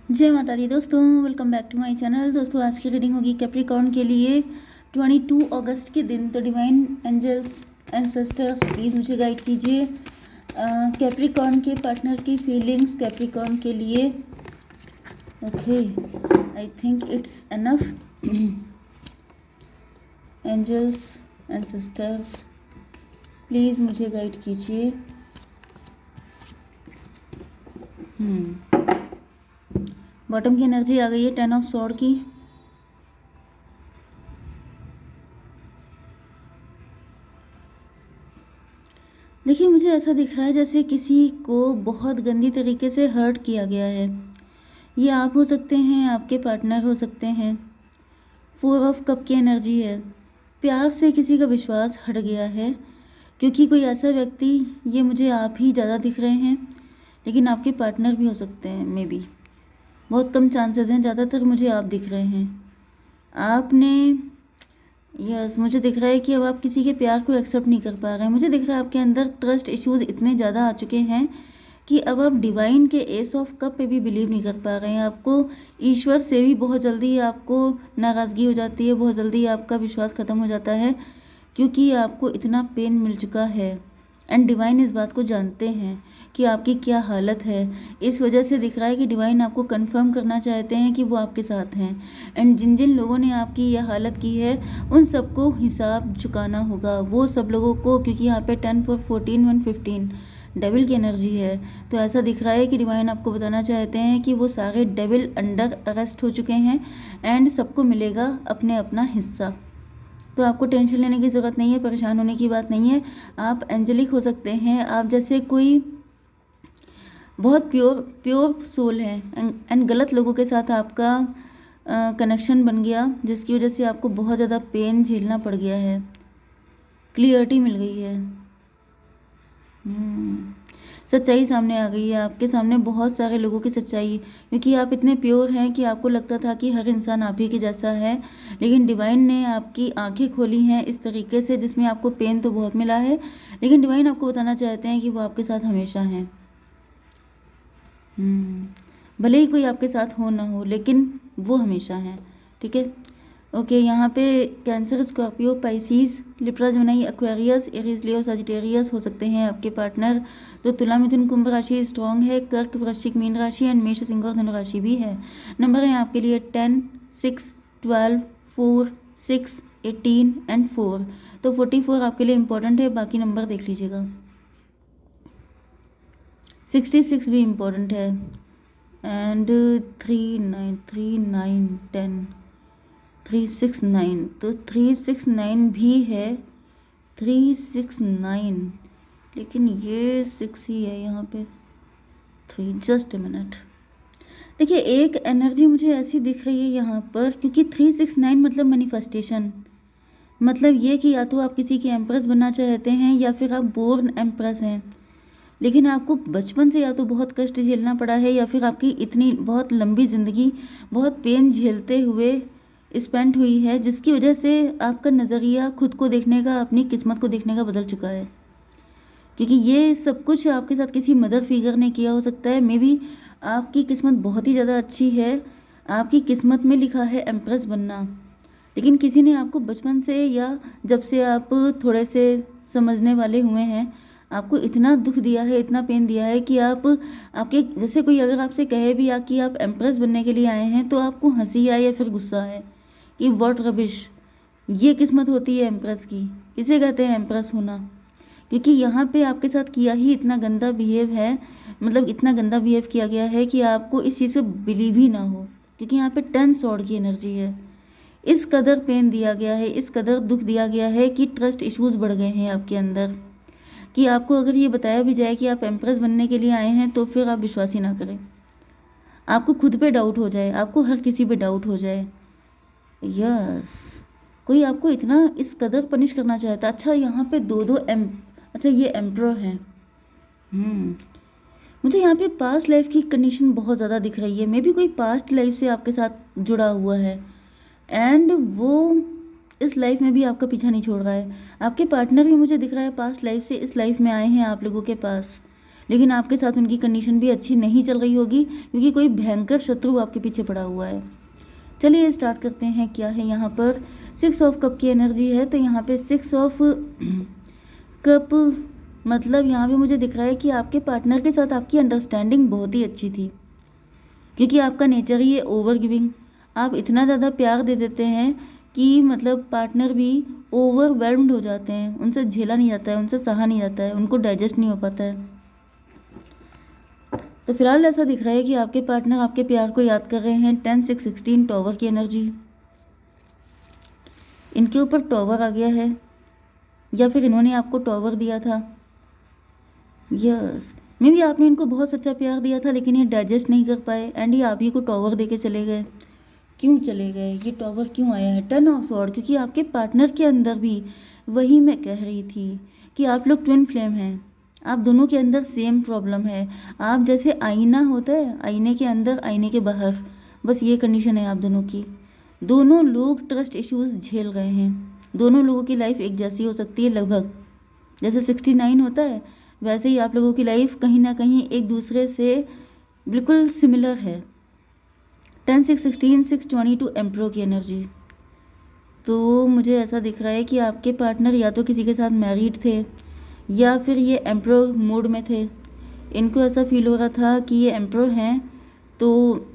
जय माता दी दोस्तों, welcome back to my channel. दोस्तों आज की रीडिंग होगी कैप्रिकॉर्न के लिए 22 अगस्त के दिन। तो डिवाइन एंजल्स एंसेस्टर्स प्लीज़ मुझे गाइड कीजिए कैप्रिकॉर्न के पार्टनर की फीलिंग्स कैप्रिकॉर्न के लिए। Okay, I think it's enough. Angels ancestors please मुझे गाइड कीजिए। बॉटम की एनर्जी आ गई है 10 ऑफ सॉर्ड की। देखिए, मुझे ऐसा दिख रहा है जैसे किसी को बहुत गंदी तरीके से हर्ट किया गया है। ये आप हो सकते हैं, आपके पार्टनर हो सकते हैं। 4 ऑफ कप की एनर्जी है। प्यार से किसी का विश्वास हट गया है, क्योंकि कोई ऐसा व्यक्ति, ये मुझे आप ही ज़्यादा दिख रहे हैं, लेकिन आपके पार्टनर भी हो सकते हैं। मे बी बहुत कम चांसेस हैं, ज़्यादातर मुझे आप दिख रहे हैं। आपने यस मुझे दिख रहा है कि अब आप किसी के प्यार को एक्सेप्ट नहीं कर पा रहे हैं। मुझे दिख रहा है आपके अंदर ट्रस्ट इश्यूज इतने ज़्यादा आ चुके हैं कि अब आप डिवाइन के एस ऑफ कप पे भी बिलीव नहीं कर पा रहे हैं। आपको ईश्वर से भी बहुत जल्दी आपको नाराज़गी हो जाती है, बहुत जल्दी आपका विश्वास ख़त्म हो जाता है, क्योंकि आपको इतना पेन मिल चुका है। एंड डिवाइन इस बात को जानते हैं कि आपकी क्या हालत है। इस वजह से दिख रहा है कि डिवाइन आपको कंफर्म करना चाहते हैं कि वो आपके साथ हैं। एंड जिन जिन लोगों ने आपकी यह हालत की है, उन सबको हिसाब चुकाना होगा, वो सब लोगों को, क्योंकि यहाँ पे 10 4 14 115 डेविल की एनर्जी है। तो ऐसा दिख रहा है कि डिवाइन आपको बताना चाहते हैं कि वो सारे डेविल अंडर अरेस्ट हो चुके हैं एंड सबको मिलेगा अपने अपना हिस्सा। तो आपको टेंशन लेने की ज़रूरत नहीं है, परेशान होने की बात नहीं है। आप एंजेलिक हो सकते हैं, आप जैसे कोई बहुत प्योर सोल है एंड गलत लोगों के साथ आपका कनेक्शन बन गया, जिसकी वजह से आपको बहुत ज़्यादा पेन झेलना पड़ गया है। क्लियरिटी मिल गई है। सच्चाई सामने आ गई है, आपके सामने बहुत सारे लोगों की सच्चाई, क्योंकि आप इतने प्योर हैं कि आपको लगता था कि हर इंसान आप ही के जैसा है, लेकिन डिवाइन ने आपकी आंखें खोली हैं इस तरीके से, जिसमें आपको पेन तो बहुत मिला है, लेकिन डिवाइन आपको बताना चाहते हैं कि वो आपके साथ हमेशा हैं। भले ही कोई आपके साथ हो ना हो, लेकिन वो हमेशा हैं। ठीक है, ओके। यहाँ पे Cancer, Scorpio, Pisces, Libra, Gemini, Aquarius, Aries, Leo, Sagittarius हो सकते हैं आपके पार्टनर। तो तुला, मिथुन, कुंभ राशि स्ट्रॉन्ग है। कर्क, वृश्चिक, मीन राशि एंड मेष, सिंह और धनु राशि भी है। नंबर है आपके लिए 10 6 12 4 6 18 एंड 4। तो 44 आपके लिए इंपॉर्टेंट है, बाकी नंबर देख लीजिएगा। 66 भी इम्पोर्टेंट है एंड 39 39 10 369, तो 369 भी है। 369, लेकिन ये 6 ही है यहाँ पे। 3, जस्ट अ मिनट। देखिए, एक एनर्जी मुझे ऐसी दिख रही है यहाँ पर, क्योंकि 369 मतलब मैनिफेस्टेशन, मतलब ये कि या तो आप किसी की एम्प्रेस बनना चाहते हैं या फिर आप बोर्न एम्प्रेस हैं, लेकिन आपको बचपन से या तो बहुत कष्ट झेलना पड़ा है या फिर आपकी इतनी बहुत लंबी ज़िंदगी बहुत पेन झेलते हुए स्पेंड हुई है, जिसकी वजह से आपका नज़रिया खुद को देखने का, अपनी किस्मत को देखने का बदल चुका है। क्योंकि ये सब कुछ आपके साथ किसी मदर फिगर ने किया हो सकता है। मे बी आपकी किस्मत बहुत ही ज़्यादा अच्छी है, आपकी किस्मत में लिखा है एम्प्रेस बनना, लेकिन किसी ने आपको बचपन से या जब से आप थोड़े से समझने वाले हुए हैं, आपको इतना दुख दिया है, इतना पेन दिया है कि आप, आपके जैसे कोई अगर आपसे कहे भी कि आप एम्प्रेस बनने के लिए आए हैं, तो आपको हंसी आए या फिर गुस्सा आए कि व्हाट रबिश, ये किस्मत होती है एम्प्रेस की, इसे कहते हैं एम्प्रेस होना। क्योंकि यहाँ पे आपके साथ किया ही इतना गंदा बिहेव है, मतलब इतना गंदा बिहेव किया गया है कि आपको इस चीज़ पे बिलीव ही ना हो, क्योंकि यहाँ पे 10 सॉर्ड की एनर्जी है। इस कदर पेन दिया गया है, इस कदर दुख दिया गया है कि ट्रस्ट इश्यूज बढ़ गए हैं आपके अंदर, कि आपको अगर ये बताया भी जाए कि आप एम्प्रेस बनने के लिए आए हैं, तो फिर आप विश्वास ही ना करें, आपको खुद पे डाउट हो जाए, आपको हर किसी पे डाउट हो जाए। यस, कोई आपको इतना इस कदर पनिश करना चाहता। अच्छा, यहाँ पे दो अच्छा ये एम्प्रोर हैं। मुझे यहाँ पे पास्ट लाइफ की कंडीशन बहुत ज़्यादा दिख रही है। मे बी कोई पास्ट लाइफ से आपके साथ जुड़ा हुआ है एंड वो इस लाइफ में भी आपका पीछा नहीं छोड़ रहा है। आपके पार्टनर भी मुझे दिख रहा है पास्ट लाइफ से इस लाइफ में आए हैं आप लोगों के पास, लेकिन आपके साथ उनकी कंडीशन भी अच्छी नहीं चल रही होगी, क्योंकि कोई भयंकर शत्रु आपके पीछे पड़ा हुआ है। चलिए स्टार्ट करते हैं। क्या है यहाँ पर, 6 ऑफ कप की एनर्जी है। तो यहाँ पे 6 ऑफ कप मतलब यहाँ पे मुझे दिख रहा है कि आपके पार्टनर के साथ आपकी अंडरस्टैंडिंग बहुत ही अच्छी थी, क्योंकि आपका नेचर ही है ओवर गिविंग। आप इतना ज़्यादा प्यार दे देते हैं कि मतलब पार्टनर भी ओवरवेल्म्ड हो जाते हैं, उनसे झेला नहीं जाता है, उनसे सहा नहीं जाता है, उनको डाइजेस्ट नहीं हो पाता है। तो फिलहाल ऐसा दिख रहा है कि आपके पार्टनर आपके प्यार को याद कर रहे हैं। 10 6 16 टॉवर की एनर्जी, इनके ऊपर टॉवर आ गया है, या फिर इन्होंने आपको टॉवर दिया था। यस, मे बी आपने इनको बहुत सच्चा प्यार दिया था, लेकिन ये डाइजेस्ट नहीं कर पाए एंड ये आप ही को टॉवर दे के चले गए। क्यों चले गए, ये टॉवर क्यों आया है? 10 ऑफ स्वॉर्ड, क्योंकि आपके पार्टनर के अंदर भी वही मैं कह रही थी कि आप लोग ट्विन फ्लेम हैं। आप दोनों के अंदर सेम प्रॉब्लम है। आप जैसे आईना होता है, आईने के अंदर आईने के बाहर, बस ये कंडीशन है आप दोनों की। दोनों लोग ट्रस्ट इश्यूज झेल रहे हैं। दोनों लोगों की लाइफ एक जैसी हो सकती है लगभग, जैसे 69 होता है वैसे ही आप लोगों की लाइफ कहीं ना कहीं एक दूसरे से बिल्कुल सिमिलर है। 10 6 16 6 22 एम्प्रो की एनर्जी। तो मुझे ऐसा दिख रहा है कि आपके पार्टनर या तो किसी के साथ मैरिड थे, या फिर ये एम्प्रो मोड में थे। इनको ऐसा फील हो रहा था कि ये एम्प्रो हैं, तो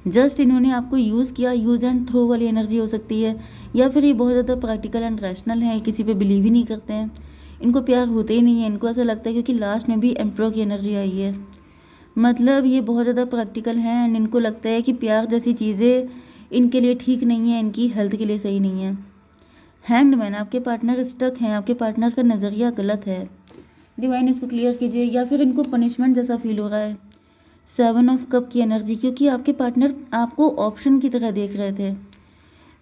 जस्ट इन्होंने आपको यूज़ किया। यूज़ एंड थ्रो वाली एनर्जी हो सकती है, या फिर ये बहुत ज़्यादा प्रैक्टिकल एंड रैशनल है, किसी पे बिलीव ही नहीं करते हैं, इनको प्यार होते ही नहीं है। इनको ऐसा लगता है, क्योंकि लास्ट में भी एम्प्रो की एनर्जी आई है, मतलब ये बहुत ज़्यादा प्रैक्टिकल हैं एंड इनको लगता है कि प्यार जैसी चीज़ें इनके लिए ठीक नहीं है, इनकी हेल्थ के लिए सही नहीं है। हैंग्ड मैन, आपके पार्टनर स्टक हैं, आपके पार्टनर का नज़रिया गलत है। डिवाइन इसको क्लियर कीजिए, या फिर इनको पनिशमेंट जैसा फील हो रहा है। 7 ऑफ कप की एनर्जी, क्योंकि आपके पार्टनर आपको ऑप्शन की तरह देख रहे थे।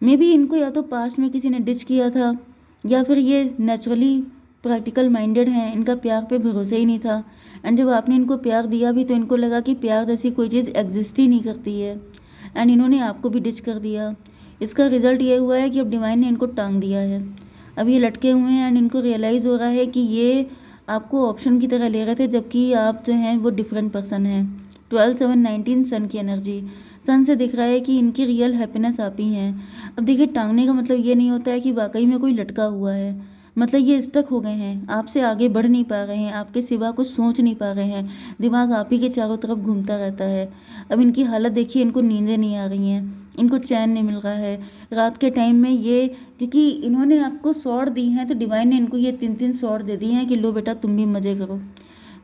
मे बी इनको या तो पास्ट में किसी ने डिच किया था, या फिर ये नेचुरली प्रैक्टिकल माइंडेड हैं, इनका प्यार पे भरोसा ही नहीं था। एंड जब आपने इनको प्यार दिया भी तो इनको लगा कि प्यार जैसी कोई चीज़ एग्जिस्ट ही नहीं करती है, एंड इन्होंने आपको भी डिच कर दिया। इसका रिजल्ट ये हुआ है कि अब डिवाइन ने इनको टांग दिया है। अब ये लटके हुए हैं एंड इनको रियलाइज़ हो रहा है कि ये आपको ऑप्शन की तरह ले रहे थे, जबकि आप जो हैं वो डिफरेंट पर्सन हैं। 12 7 19 सन की एनर्जी। सन से दिख रहा है कि इनकी रियल हैप्पीनेस आप ही हैं। अब देखिए, टांगने का मतलब ये नहीं होता है कि वाकई में कोई लटका हुआ है, मतलब ये स्टक हो गए हैं, आपसे आगे बढ़ नहीं पा रहे हैं, आपके सिवा कुछ सोच नहीं पा रहे हैं, दिमाग आप ही के चारों तरफ घूमता रहता है। अब इनकी हालत देखिए, इनको नींदें नहीं आ रही हैं, इनको चैन नहीं मिल रहा है रात के टाइम में। ये क्योंकि इन्होंने आपको सौड़ दी हैं, तो डिवाइन ने इनको ये 3 सौड़ दे दी हैं कि लो बेटा तुम भी मज़े करो।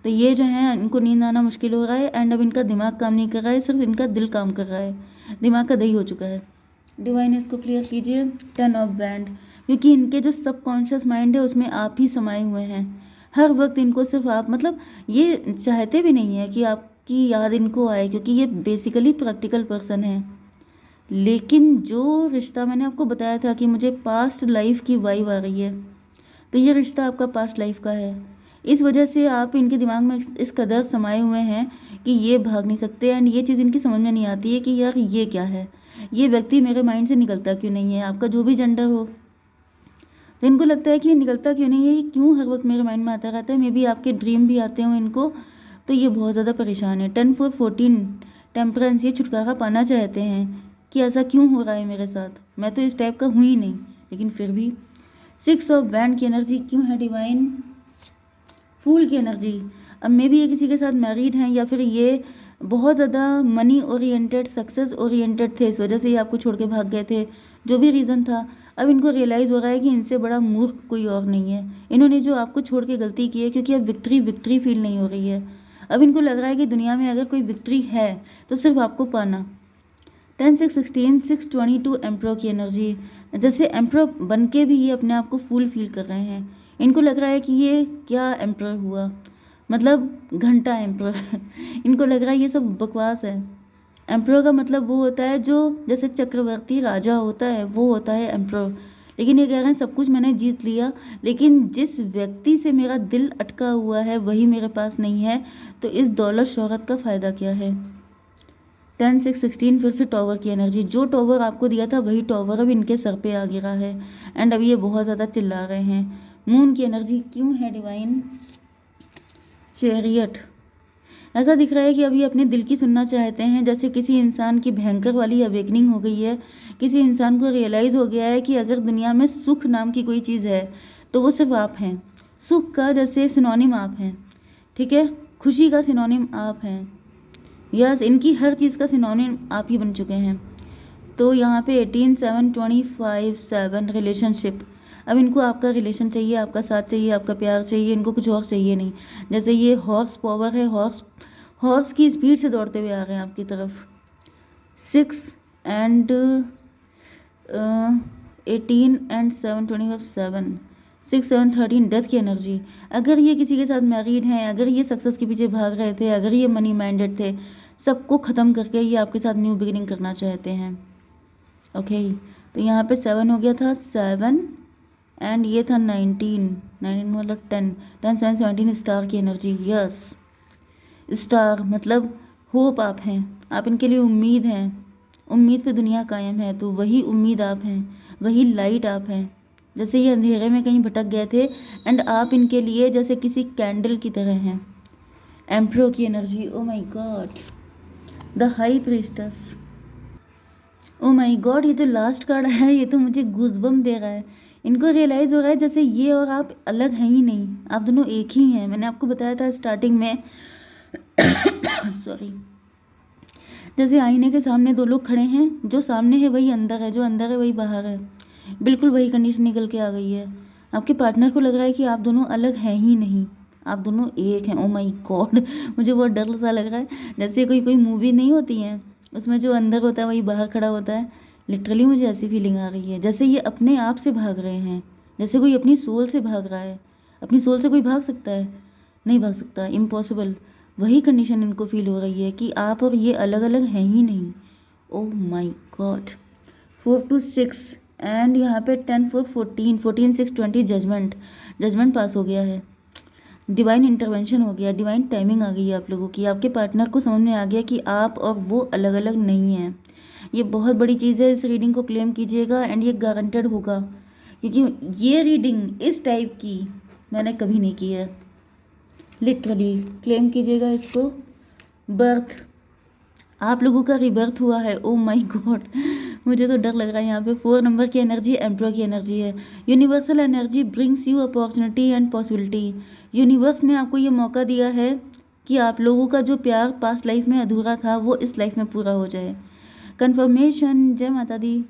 तो ये जो है इनको नींद आना मुश्किल हो रहा है एंड अब इनका दिमाग काम नहीं कर रहा है, सिर्फ इनका दिल काम कर रहा है, दिमाग का दही हो चुका है। डिवाइन इसको क्लियर कीजिए। 10 ऑफ वैंड, क्योंकि इनके जो सबकॉन्शियस माइंड है उसमें आप ही समाये हुए हैं। हर वक्त इनको सिर्फ आप, मतलब ये चाहते भी नहीं है कि आपकी याद इनको आए, क्योंकि ये बेसिकली प्रैक्टिकल पर्सन है। लेकिन जो रिश्ता मैंने आपको बताया था कि मुझे पास्ट लाइफ की वाइब आ रही है, तो ये रिश्ता आपका पास्ट लाइफ का है। इस वजह से आप इनके दिमाग में इस कदर समाये हुए हैं कि ये भाग नहीं सकते एंड ये चीज़ इनकी समझ में नहीं आती है कि यार ये क्या है, ये व्यक्ति मेरे माइंड से निकलता क्यों नहीं है, आपका जो भी जेंडर हो। तो इनको लगता है कि ये निकलता क्यों नहीं है, ये क्यों हर वक्त मेरे माइंड में आता रहता है। मे बी आपके ड्रीम भी आते हों इनको, तो ये बहुत ज़्यादा परेशान है। 10 4 14 टेम्परेंस, ये छुटकारा पाना चाहते हैं कि ऐसा क्यों हो रहा है मेरे साथ, मैं तो इस टाइप का हूँ ही नहीं, लेकिन फिर भी। 6 ऑफ वैंड की एनर्जी क्यों है डिवाइन? फूल की एनर्जी। अब मे बी ये किसी के साथ मैरिड हैं, या फिर ये बहुत ज़्यादा मनी ओरिएंटेड, सक्सेस ओरिएंटेड थे, इस वजह से ये आपको छोड़ के भाग गए थे, जो भी रीज़न था। अब इनको रियलाइज़ हो रहा है कि इनसे बड़ा मूर्ख कोई और नहीं है। इन्होंने जो आपको छोड़ के गलती की है, क्योंकि अब विक्ट्री फील नहीं हो रही है। अब इनको लग रहा है कि दुनिया में अगर कोई विक्ट्री है तो सिर्फ आपको पाना। 10 6 16 6 22 एम्प्रो की एनर्जी। जैसे एम्प्रो बन के भी ये अपने आप को फूल फील कर रहे हैं। इनको लग रहा है कि ये क्या एम्प्रो हुआ, मतलब घंटा एम्प्रो इनको लग रहा है ये सब बकवास है। एम्प्रो का मतलब वो होता है जो जैसे चक्रवर्ती राजा होता है, वो होता है एम्प्रो। लेकिन ये कह रहे हैं सब कुछ मैंने जीत लिया, लेकिन जिस व्यक्ति से मेरा दिल अटका हुआ है वही मेरे पास नहीं है, तो इस दौलत शोहरत का फ़ायदा क्या है। 10 6 16 फिर से टॉवर की एनर्जी। जो टॉवर आपको दिया था वही टॉवर अब इनके सर पे आ गिरा है एंड अब ये बहुत ज़्यादा चिल्ला रहे हैं। मून की एनर्जी क्यों है डिवाइन? चैरियट, ऐसा दिख रहा है कि अभी अपने दिल की सुनना चाहते हैं। जैसे किसी इंसान की भयंकर वाली अवेकनिंग हो गई है, किसी इंसान को रियलाइज़ हो गया है कि अगर दुनिया में सुख नाम की कोई चीज़ है तो वो सिर्फ आप हैं। सुख का जैसे सिनोनिम आप हैं, ठीक है, खुशी का सिनोनिम आप हैं, यस, इनकी हर चीज़ का सिनोनिम आप ही बन चुके हैं। तो यहाँ पे 18 7 25 7 रिलेशनशिप। अब इनको आपका रिलेशन चाहिए, आपका साथ चाहिए, आपका प्यार चाहिए, इनको कुछ और चाहिए नहीं। जैसे ये हॉर्स पावर है, हॉर्स की स्पीड से दौड़ते हुए आ रहे हैं आपकी तरफ। 6 एंड 18 एंड 7 25 7 6 7 13 डेथ की एनर्जी। अगर ये किसी के साथ मैरिड हैं, अगर ये सक्सेस के पीछे भाग रहे थे, अगर ये मनी माइंडेड थे, सबको ख़त्म करके ये आपके साथ न्यू बिगिनिंग करना चाहते हैं। ओके, तो यहाँ पे 7 हो गया था, 7 एंड ये था 19 मतलब 10 10 7 17 स्टार की एनर्जी। यस, स्टार मतलब होप आप हैं, आप इनके लिए उम्मीद हैं, उम्मीद पे दुनिया कायम है। तो वही उम्मीद आप हैं, वही लाइट आप हैं। जैसे ये अंधेरे में कहीं भटक गए थे एंड आप इनके लिए जैसे किसी कैंडल की तरह हैं। एम्प्रो की energy, oh my God, the high priestess, oh my God, ये जो लास्ट कार्ड है ये तो मुझे गूज़बम दे रहा है। इनको रियलाइज़ हो रहा है जैसे ये और आप अलग हैं ही नहीं, आप दोनों एक ही हैं। मैंने आपको बताया था स्टार्टिंग में सॉरी, जैसे आईने के सामने दो लोग खड़े हैं, जो सामने है वही अंदर है, जो अंदर है वही बाहर है। बिल्कुल वही कंडीशन निकल के आ गई है। आपके पार्टनर को लग रहा है कि आप दोनों अलग हैं ही नहीं, आप दोनों एक हैं। ओ माय गॉड, मुझे बहुत डर सा लग रहा है। जैसे कोई कोई मूवी नहीं होती है, उसमें जो अंदर होता है वही बाहर खड़ा होता है। लिटरली मुझे ऐसी फीलिंग आ रही है जैसे ये अपने आप से भाग रहे हैं, जैसे कोई अपनी सोल से भाग रहा है। अपनी सोल से कोई भाग सकता है? नहीं भाग सकता, इम्पॉसिबल। वही कंडीशन इनको फील हो रही है कि आप और ये अलग अलग हैं ही नहीं। Oh my God, 4 to 6 and यहाँ पे 10 4 14 14 6 20 जजमेंट, जजमेंट पास हो गया है। डिवाइन इंटरवेंशन हो गया, डिवाइन टाइमिंग आ गई है आप लोगों की। आपके पार्टनर को समझ में आ गया कि आप और वो अलग अलग नहीं हैं। ये बहुत बड़ी चीज़ है, इस रीडिंग को क्लेम कीजिएगा एंड ये गारंटेड होगा, क्योंकि ये रीडिंग इस टाइप की मैंने कभी नहीं की है। लिटरली क्लेम कीजिएगा इसको। बर्थ, आप लोगों का रिबर्थ हुआ है। ओ माय गॉड, मुझे तो डर लग रहा है। यहाँ पे 4 नंबर की एनर्जी एम्प्रो की एनर्जी है। Universal energy brings you opportunity and possibility. Universe ने आपको ये मौका दिया है कि आप लोगों का जो प्यार पास्ट लाइफ में अधूरा था वो इस लाइफ में पूरा हो जाए। कन्फर्मेशन, जय माता दी।